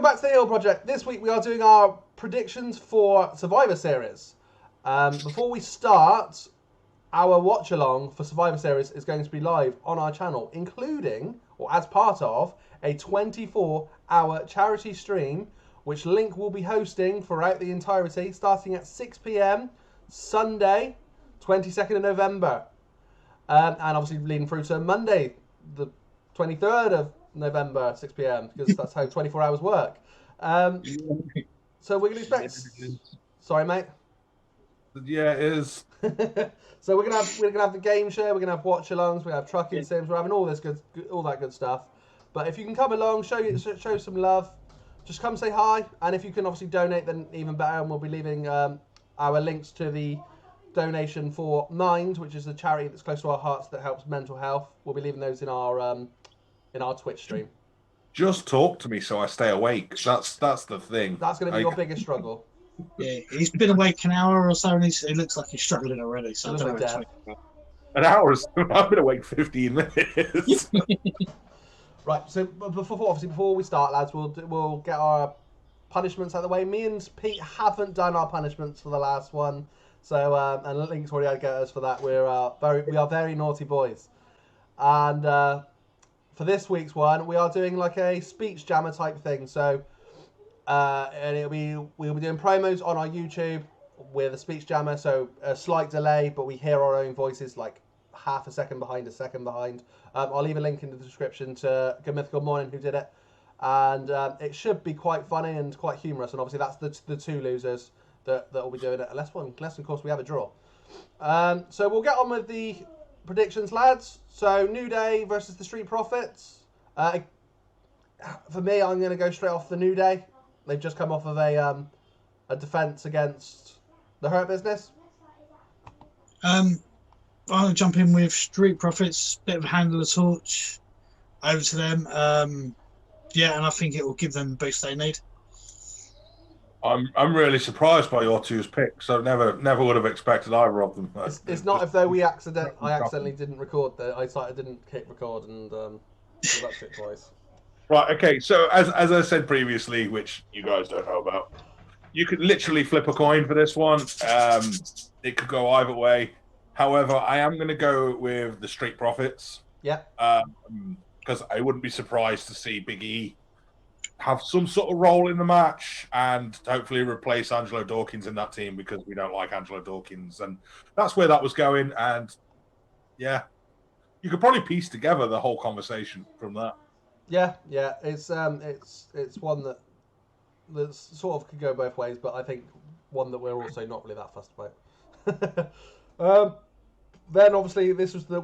back to the Hill Project. This week we are doing our predictions for Survivor Series. Before we start, our watch along for Survivor Series is going to be live on our channel, including, or as part of, a 24-hour charity stream, which Link will be hosting throughout the entirety, starting at 6 p.m. Sunday, 22nd of November. And obviously leading through to Monday, the 23rd of November, 6 p.m. because that's how 24 hours work. So we're going to expect. Sorry, mate. Yeah, it is. So we're gonna have the game show. We're gonna have watch-alongs. We're gonna have trucking sims. We're having all that good stuff. But if you can come along, show some love. Just come say hi, and if you can obviously donate, then even better. And we'll be leaving our links to the donation for Mind, which is a charity that's close to our hearts that helps mental health. We'll be leaving those in our Twitch stream. Just talk to me so I stay awake. That's the thing. That's going to be your biggest struggle. Yeah, he's been awake an hour or so, and it looks like he's struggling already. So I don't know. An hour? I've been awake 15 minutes. Right. So before we start, lads, we'll get our punishments out of the way. Me and Pete haven't done our punishments for the last one, so and Link's already had to get us for that. We are very naughty boys, and for this week's one, we are doing like a speech jammer type thing. So. And we'll be doing promos on our YouTube with a speech jammer, so a slight delay, but we hear our own voices like half a second behind, a second behind. I'll leave a link in the description to Good Mythical Morning who did it, and it should be quite funny and quite humorous. And obviously that's the two losers that will be doing it, unless of course we have a draw. So we'll get on with the predictions, lads. So New Day versus the Street Profits. For me, I'm going to go straight off the New Day. They've just come off of a defence against the Hurt Business. I'll jump in with Street Profits, bit of a handle of torch over to them. Yeah, and I think it will give them the boost they need. I'm really surprised by your two's picks. I never would have expected either of them. It's not as though I accidentally didn't record that. I didn't hit record and that's it twice. Right, okay, so as I said previously, which you guys don't know about, you could literally flip a coin for this one. It could go either way. However, I am going to go with the Street Profits. Yeah. Because I wouldn't be surprised to see Big E have some sort of role in the match and hopefully replace Angelo Dawkins in that team because we don't like Angelo Dawkins. And that's where that was going. And, yeah, you could probably piece together the whole conversation from that. Yeah, it's one that sort of could go both ways, but I think one that we're also not really that fussed about. Then obviously this is the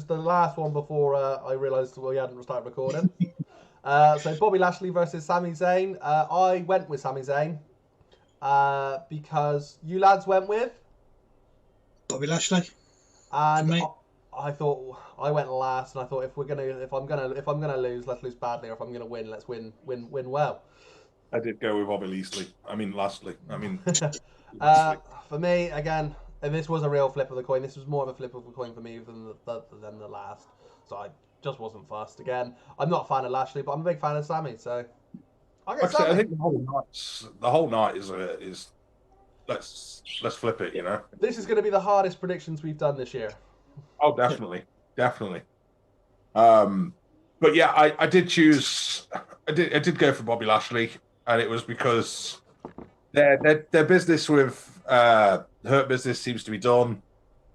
last one before I realised we hadn't started recording. So Bobby Lashley versus Sami Zayn. I went with Sami Zayn because you lads went with Bobby Lashley, and I thought I went last, and I thought if I'm gonna lose, let's lose badly, or if I'm gonna win, let's win well. I did go with Bobby Lashley. For me again, and this was a real flip of the coin. This was more of a flip of the coin for me than the last. So I just wasn't fussed. Again, I'm not a fan of Lashley, but I'm a big fan of Sami. So I guess I think the whole night is let's flip it. You know, this is going to be the hardest predictions we've done this year. Oh, definitely. But yeah, I did choose. I did go for Bobby Lashley, and it was because their business with Hurt Business seems to be done.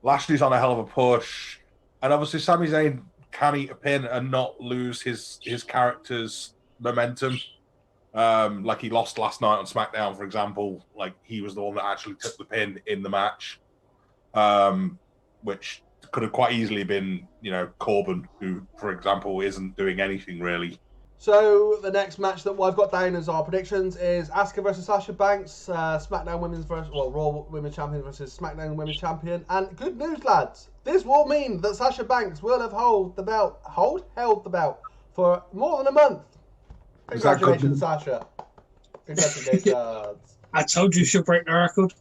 Lashley's on a hell of a push, and obviously Sami Zayn can eat a pin and not lose his character's momentum. Like he lost last night on SmackDown, for example. Like he was the one that actually took the pin in the match, which could have quite easily been, Corbin, who, for example, isn't doing anything really. So the next match that I've got down as our predictions is Asuka versus Sasha Banks, SmackDown Raw Women's Champion versus SmackDown Women's Champion. And good news, lads, this will mean that Sasha Banks will have held the belt for more than a month. Congratulations, Sasha. Congratulations. I told you she'll break the record.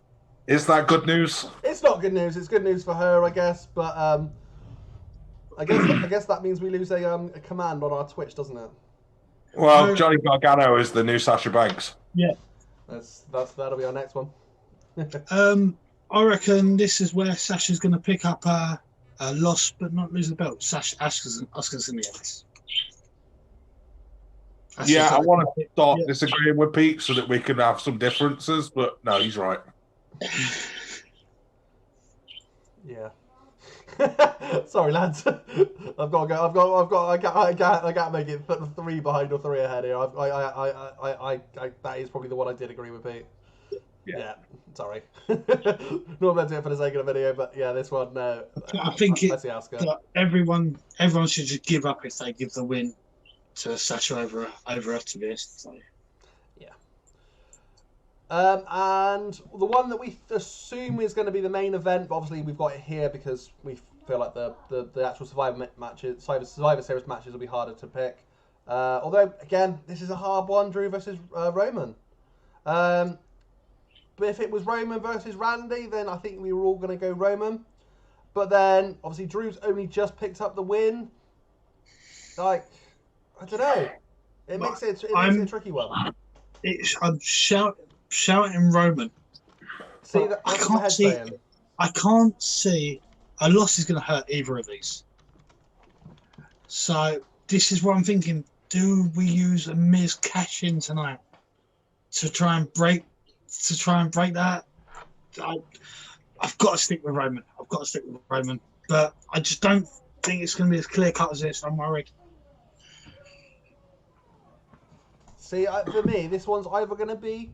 Is that good news? It's not good news. It's good news for her, I guess. But I guess that means we lose a command on our Twitch, doesn't it? Well, Johnny Gargano is the new Sasha Banks. Yeah. That'll be our next one. I reckon this is where Sasha's going to pick up a loss but not lose the belt. Asuka's going to get this. Yeah, I want to start disagreeing with Pete so that we can have some differences, but no, he's right. Yeah. Sorry, lads. I've got to go. I can't make it 3 behind or 3 ahead here. That is probably the one I did agree with Pete. Yeah. Sorry. Not meant to do it for the sake of the video, but yeah, this one. No. I think I see Asuka. Everyone should just give up if they give the win to Sasha over her, to be honest. So. Yeah. And the one that we assume is going to be the main event, but obviously we've got it here because we feel like the actual Survivor Series matches will be harder to pick. Although, again, this is a hard one, Drew versus Roman. But if it was Roman versus Randy, then I think we were all going to go Roman. But then, obviously, Drew's only just picked up the win. Like, I don't know. It makes it a tricky one. I'm shouting Roman. See, I can't see a loss is going to hurt either of these. So this is what I'm thinking. Do we use a Miz cash in tonight to try and break that? I've got to stick with Roman. But I just don't think it's going to be as clear cut as this. I'm worried. See, for me, this one's either going to be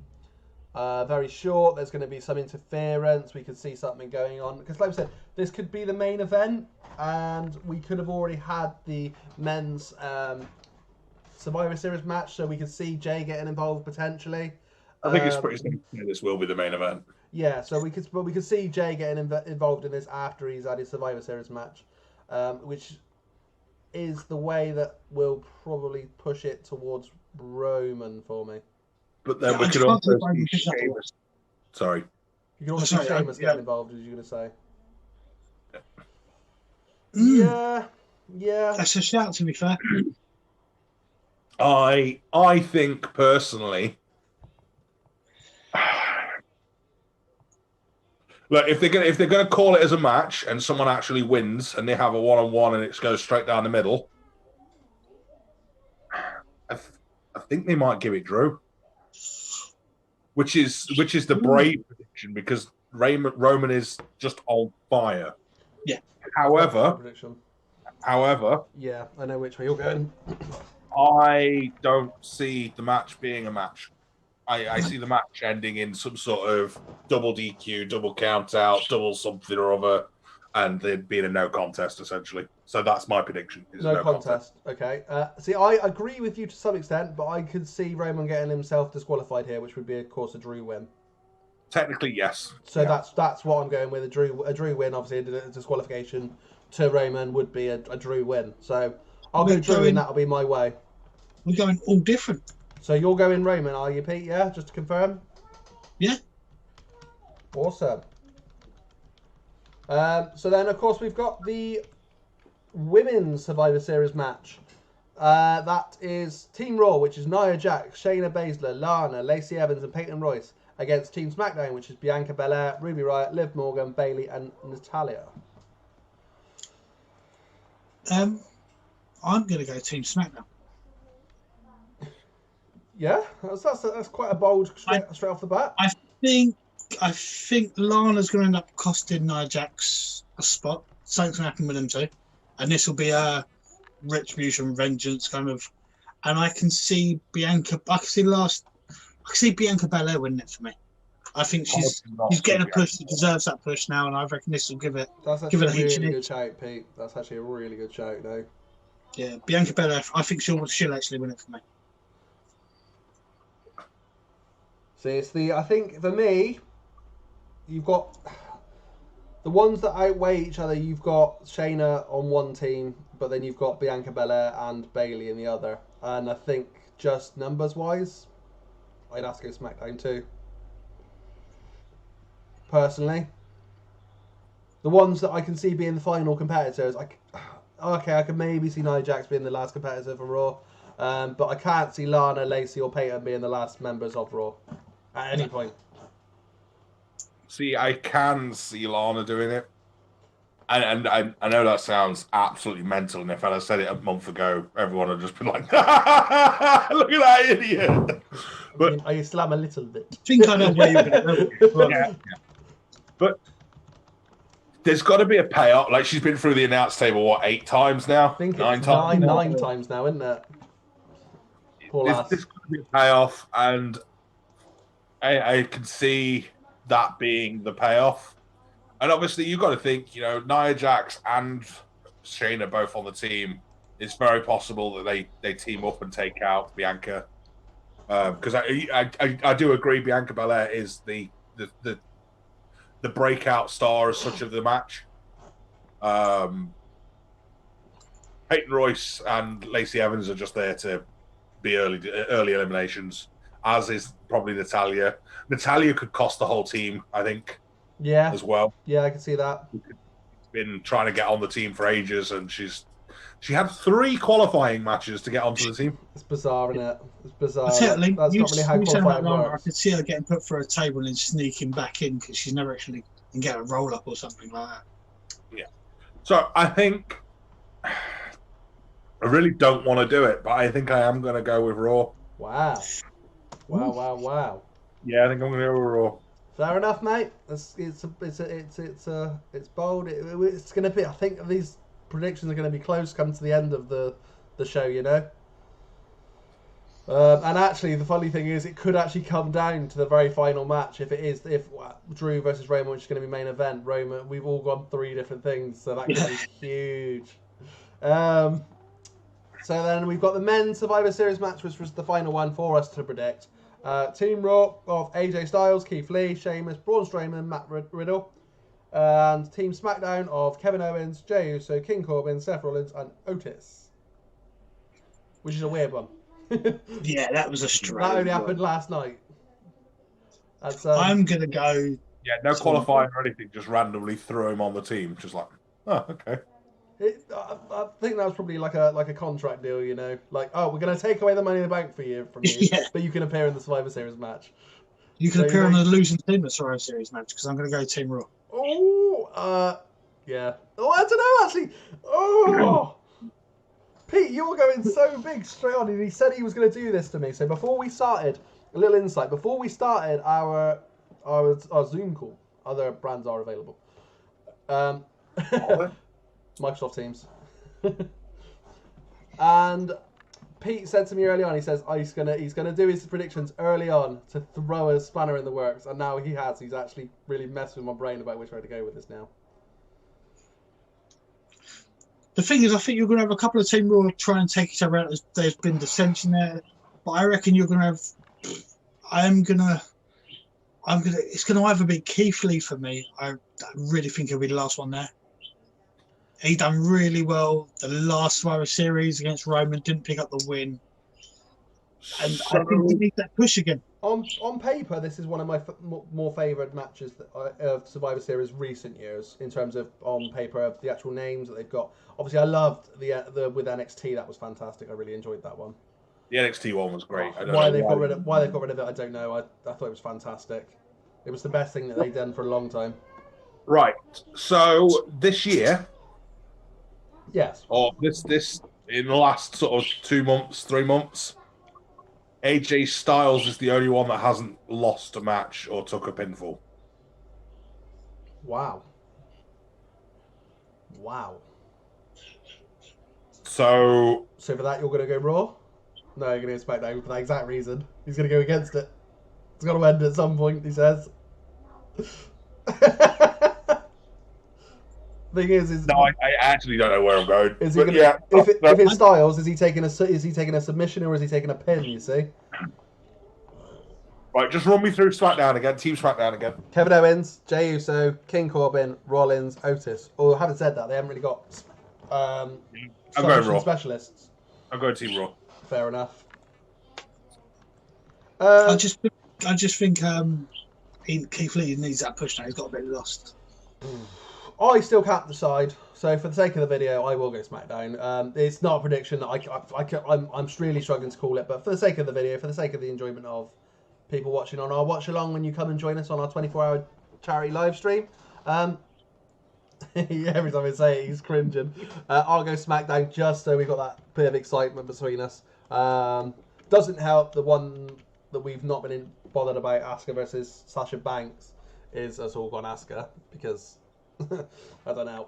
very short. There's going to be some interference. We could see something going on. Because like I said, this could be the main event. And we could have already had the men's Survivor Series match. So we could see Jay getting involved potentially. I think it's pretty simple. This will be the main event. Yeah, so we could see Jay getting involved in this after he's had his Survivor Series match. Which is the way that will probably push it towards Roman for me. But then we could also see Sheamus. Sorry. You can also see Sheamus getting involved, as you're going to say. Yeah. That's a shout, to be fair. I think personally, look, if they're gonna call it as a match and someone actually wins and they have a 1-on-1 and it goes straight down the middle, I think they might give it Drew, which is the brave prediction because Roman is just on fire. Yeah. However, yeah, I know which way you're going. I don't see the match being a match. I see the match ending in some sort of double DQ, double count out, double something or other, and there'd be a no contest essentially. So that's my prediction. No contest. Okay. See, I agree with you to some extent, but I could see Roman getting himself disqualified here, which would be, of course, a Drew win. Technically, yes. So yeah. That's what I'm going with. A Drew win, obviously, a disqualification to Roman would be a Drew win. So I'll go Drew, and that'll be my way. We're going all different. So you're going Roman, are you, Pete? Yeah, just to confirm. Yeah. Awesome. So then, of course, we've got the Women's Survivor Series match. That is Team Raw, which is Nia Jax, Shayna Baszler, Lana, Lacey Evans, and Peyton Royce, against Team SmackDown, which is Bianca Belair, Ruby Riott, Liv Morgan, Bayley, and Natalya. I'm going to go Team SmackDown. Yeah, that's quite a bold straight off the bat. I think Lana's going to end up costing Nia Jax a spot. Something's going to happen with them too, and this will be a retribution, vengeance kind of. And I can see Bianca. I can see Bianca Belair winning it for me. I think she's getting a push. She deserves that push now, and I reckon this will give it. That's actually a really good shout, Pete. That's actually a really good shout, though. Yeah, Bianca Belair. I think she'll actually win it for me. See, I think for me, you've got the ones that outweigh each other. You've got Shayna on one team, but then you've got Bianca Belair and Bayley in the other. And I think just numbers-wise, I'd have to go SmackDown too. Personally, the ones that I can see being the final competitors, I can maybe see Nia Jax being the last competitor for Raw. But I can't see Lana, Lacey, or Peyton being the last members of Raw at any point. See, I can see Lana doing it. And I know that sounds absolutely mental, and if I'd have said it a month ago, everyone would just been like, "Look at that idiot!" But I slam a little bit. I think I know where you're going to go. yeah. But there's got to be a payoff. Like, she's been through the announce table 8 times now? I think nine it's times. nine times now, isn't it? There's got to be a payoff, and I can see that being the payoff. And obviously, you've got to think, Nia Jax and Shane are both on the team. It's very possible that they team up and take out Bianca. Because I do agree, Bianca Belair is the breakout star as such of the match. Peyton Royce and Lacey Evans are just there to be early eliminations, as is probably Natalya. Natalya could cost the whole team, I think. Yeah. As well. Yeah, I can see that. Been trying to get on the team for ages, and she had 3 qualifying matches to get onto the team. It's bizarre, isn't it? It's bizarre. That's not really how qualifying works. I could see her getting put through a table and sneaking back in because she's never actually can get a roll up or something like that. Yeah. So I think I really don't want to do it, but I think I am going to go with Raw. Wow. Yeah, I think I'm going to go with Raw. Fair enough, mate. It's bold. It's going to be. I think these predictions are going to be close. Come to the end of the show, And actually, the funny thing is, it could actually come down to the very final match. If Drew versus Roman, which is going to be main event, Roman. We've all gone 3 different things, so that could be huge. So then we've got the men's Survivor Series match, which was the final one for us to predict. Team Raw of AJ Styles, Keith Lee, Sheamus, Braun Strowman, Matt Riddle. And Team SmackDown of Kevin Owens, Jey Uso, King Corbin, Seth Rollins, and Otis. Which is a weird one. Yeah, that was a strange That only one. happened last night. I'm going to go... Yeah, no qualifying or anything, just randomly throw him on the team. Just like, oh, okay. I think that was probably like a contract deal, like, oh, we're going to take away the money in the bank from you, but you can appear in the Survivor Series match. You can appear on the losing team in the Survivor Series match because I'm going to go Team Raw. Oh, yeah. Oh, I don't know actually. Oh, Pete, you're going so big straight on, and he said he was going to do this to me. So before we started, a little insight. Before we started our Zoom call, other brands are available. Microsoft Teams. And Pete said to me early on, he says, oh, he's gonna do his predictions early on to throw a spanner in the works, and now he has. He's actually really messed with my brain about which way to go with this now. The thing is, I think you're going to have a couple of Team Raw try and take each other out. There's been dissension there, but I reckon you're going to have. It's going to either be Keith Lee for me. I really think he'll be the last one there. He done really well the last Survivor Series against Roman, didn't pick up the win. And I think he needs that push again. On paper, this is one of my more favoured matches of Survivor Series recent years, in terms of on paper of the actual names that they've got. Obviously, I loved the with NXT. That was fantastic. I really enjoyed that one. The NXT one was great. Why they've got rid of it, I don't know. I thought it was fantastic. It was the best thing that they've done for a long time. Right. So this year. Yes. Or this in the last sort of 2 months, 3 months, AJ Styles is the only one that hasn't lost a match or took a pinfall. Wow. So for that, you're going to go Raw? No, you're going to go SmackDown for that exact reason. He's going to go against it. It's got to end at some point, he says. Thing is no, I actually don't know where I'm going. Is he gonna, yeah, if it's Styles, is he taking a submission or is he taking a pin? You see. Right, just run me through SmackDown again. Team SmackDown again. Kevin Owens, Jey Uso, King Corbin, Rollins, Otis. Or having said that, they haven't really got Raw specialists. I'm going Team Raw. Fair enough. I just think Keith Lee needs that push now. He's got a bit lost. I still can't decide. So for the sake of the video, I will go SmackDown. It's not a prediction. I'm really struggling to call it, but for the sake of the video, for the sake of the enjoyment of people watching on our watch along when you come and join us on our 24-hour charity live stream. Every time I say it, he's cringing. I'll go SmackDown just so we've got that bit of excitement between us. Doesn't help the one that we've not been bothered about, Asuka versus Sasha Banks, is us all gone Asuka because I don't know.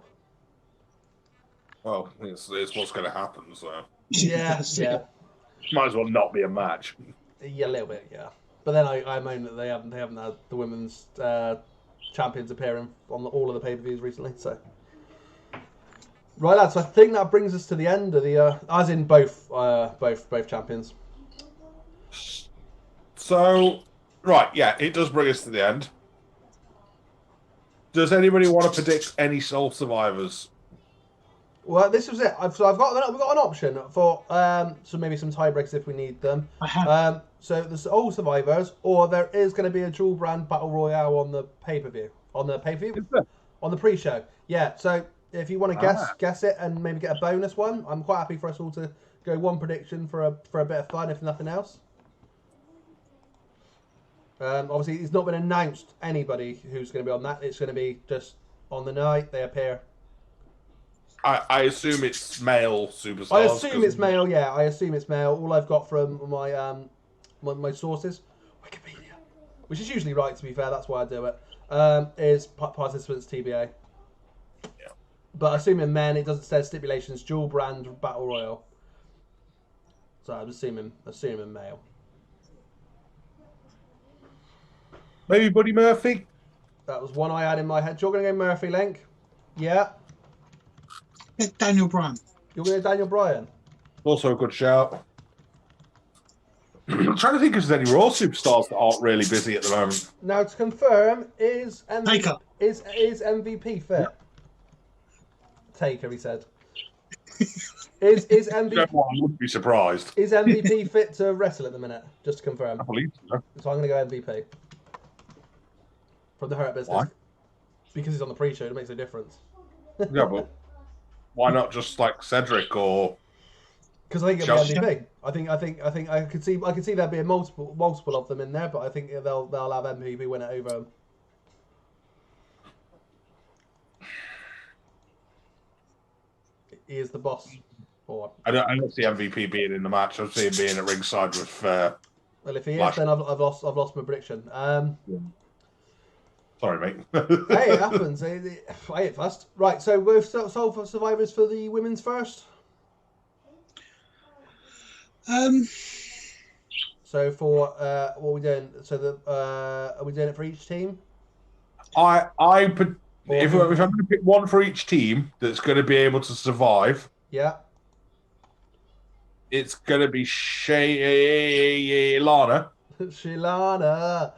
Well, it's what's going to happen, so Yeah. might as well not be a match. Yeah, a little bit, yeah. But then I moan that they haven't had the women's champions appearing on all of the pay-per-views recently. So, right, lads. So I think that brings us to the end of the, as in both champions. So, right, yeah, it does bring us to the end. Does anybody want to predict any sole survivors? Well, this was it. We've got an option for so maybe some tiebreaks if we need them. I have. So there's all survivors, or there is going to be a dual brand battle royale on the pay-per-view. On the pre-show. Yeah. So if you want to guess it and maybe get a bonus one, I'm quite happy for us all to go one prediction for a bit of fun, if nothing else. Obviously, it's not been announced anybody who's going to be on that. It's going to be just on the night they appear. I assume it's male superstars. I assume it's male. Yeah, I assume it's male. All I've got from my my sources, Wikipedia, which is usually right. To be fair, that's why I do it. Is participants TBA. Yeah. But assuming men, it doesn't say stipulations. Dual brand battle royal. So I'm assuming male. Maybe Buddy Murphy. That was one I had in my head. You're going to go Murphy Link? Yeah. Daniel Bryan. You're going to go Daniel Bryan? Also a good shout. I'm trying to think if there's any Raw superstars that aren't really busy at the moment. Now to confirm, is Taker. Is MVP fit? Yeah. Taker, he said. Is MVP? I wouldn't be surprised. Is MVP fit to wrestle at the minute? Just to confirm. I believe so. So I'm going to go MVP. From the Hurt Business. Why? Because he's on the pre-show, it makes a difference. Yeah, but why not just like Cedric or? Because I think it'll be MVP. I could see there being multiple of them in there, but I think they'll have MVP win it over him. He is the boss. Or I don't see MVP being in the match. I see him being at ringside with. Well, if he is, then I've lost my prediction. Sorry, mate. Hey, it happens. I hit fast. Right, so we've solved for survivors for the women's first. So for what are we doing? So are we doing it for each team? If I'm going to pick one for each team that's going to be able to survive, Yeah. it's going to be Lana. Shalana.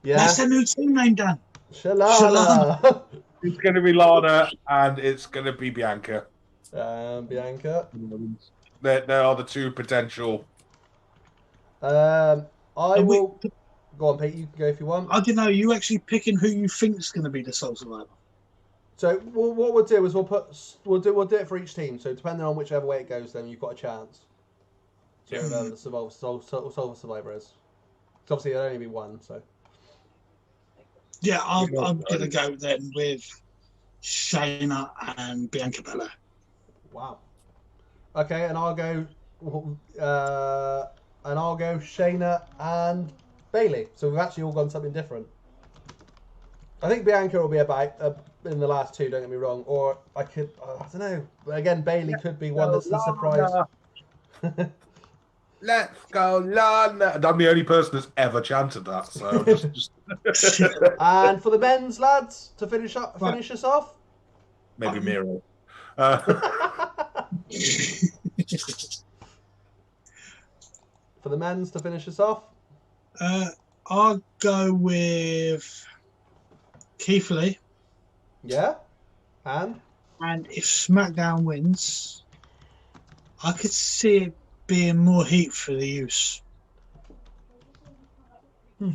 Yeah. That's the new team name, Dan. Shalana. It's going to be Lana, and it's going to be Bianca. Bianca. There are the two potential. I will. Go on, Pete. You can go if you want. I don't know. You actually picking who you think is going to be the sole survivor? So what we'll do is we'll do it for each team. So depending on whichever way it goes, then you've got a chance. So the sole survivor is. Because obviously there'll only be one. So. Yeah, I'm going to go then with Shayna and Bianca Belair. Wow. Okay, and I'll go Shayna and Bailey. So we've actually all gone something different. I think Bianca will be about in the last two. Don't get me wrong. Or I don't know. But again, Bailey could be one that's the surprise. Let's go, Lana. I'm the only person that's ever chanted that. So just... And for the men's lads to finish us off. Maybe Miro. For the men's to finish us off. I'll go with Keith Lee. Yeah. And if SmackDown wins, I could see it being more heat for the use.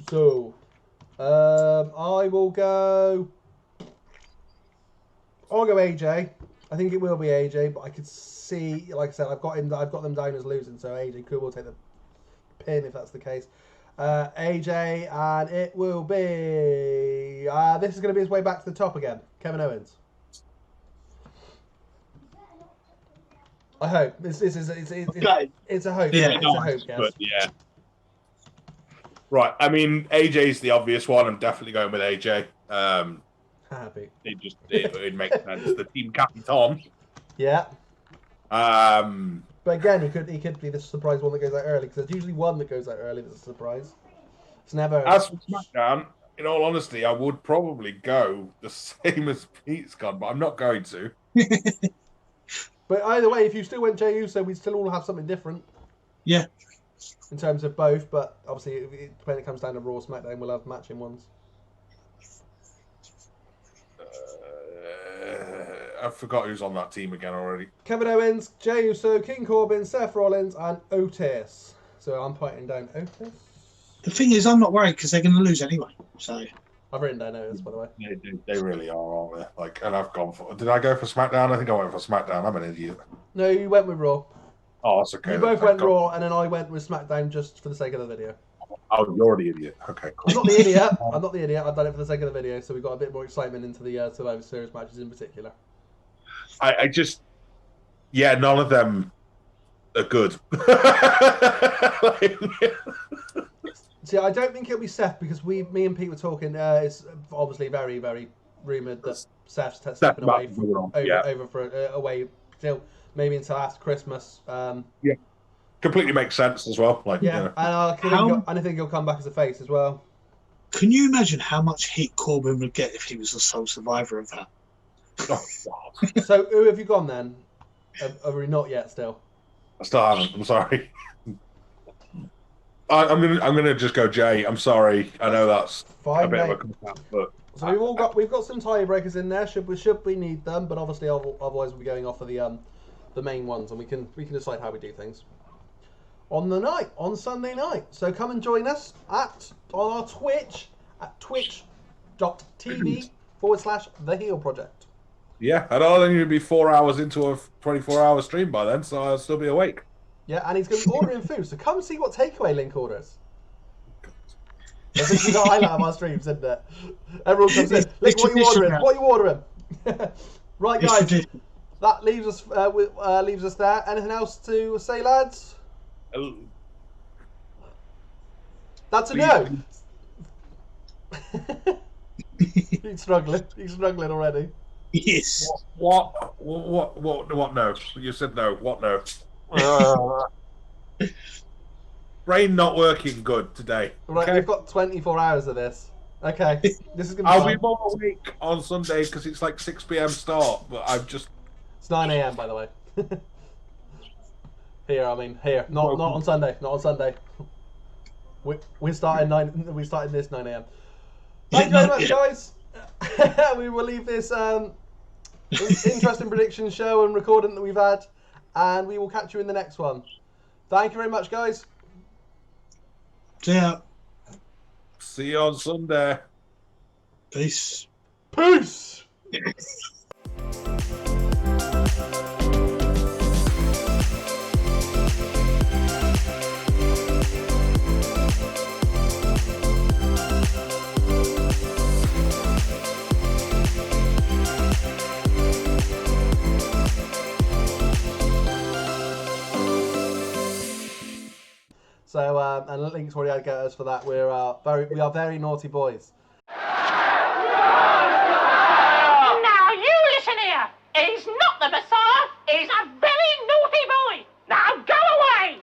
So, I will go I'll go AJ. I think it will be AJ, but I could see, like I said, I've got them down as losing, so AJ could will take the pin if that's the case. AJ, and it will be. This is going to be his way back to the top again. Kevin Owens. I hope it's a hope. Yeah, it's a hope. Guess. But yeah. Right. I mean, AJ's the obvious one. I'm definitely going with AJ. Happy. It makes sense. The team captain Tom. Yeah. Um. But again, he could be the surprise one that goes out early, because there's usually one that goes out early that's a surprise. It's never. As for SmackDown, in all honesty, I would probably go the same as Pete's gone, but I'm not going to. But either way, if you still went Jey Uso, we'd still all have something different. Yeah. In terms of both, but obviously, when it comes down to Raw, SmackDown, we'll have matching ones. I forgot who's on that team again already. Kevin Owens, Jey Uso, King Corbin, Seth Rollins, and Otis. So I'm putting down Otis. The thing is, I'm not worried because they're going to lose anyway. So I've written down Otis, by the way. They really are, aren't they? Like, and I've gone for. Did I go for SmackDown? I think I went for SmackDown. I'm an idiot. No, you went with Raw. Oh, that's okay. You both went Raw, and then I went with SmackDown just for the sake of the video. Oh, you're the idiot. Okay, cool. I'm not the idiot. I'm not the idiot. I've done it for the sake of the video, so we got a bit more excitement into the Survivor Series matches in particular. I just, none of them are good. See, I don't think it'll be Seth, because me and Pete were talking. It's obviously very, very rumoured that Seth's stepping away away till maybe until after Christmas. Completely makes sense as well. Like, and I think he'll come back as a face as well. Can you imagine how much heat Corbin would get if he was the sole survivor of that? Oh, God. So who have you gone then? Are we not yet still? I still haven't. I'm sorry. I'm gonna just go Jay. I'm sorry. I know that's fine, a bit mate. of a cop-out, but so we've got some tiebreakers in there. Should we need them? But obviously, otherwise we'll be going off of the main ones, and we can decide how we do things on Sunday night. So come and join us on our Twitch at twitch.tv/The Heel Project. yeah, and I'll only be 4 hours into a 24-hour stream by then, so I'll still be awake. Yeah, and he's going to be ordering food, so come see what takeaway Link orders. This is the highlight of our streams, isn't it? Everyone comes in. Link, what are you ordering? What are you ordering? Right, guys. That leaves us there. Anything else to say, lads? That's a no. He's struggling. He's struggling already. Yes. What? No. You said no. What no? Brain not working good today. Right, okay? We've got 24 hours of this. Okay, this is gonna be. I'll be more awake on Sunday because it's like 6 p.m. start, but I'm just. It's 9 a.m. by the way. Here, not on Sunday. Not on Sunday. We started this 9 a.m. Thank you very much, guys. We will leave this interesting prediction show and recording that we've had, and we will catch you in the next one. Thank you very much, guys. Yeah. See you on Sunday. Peace. Peace. So, and links already had us for that. We are very naughty boys.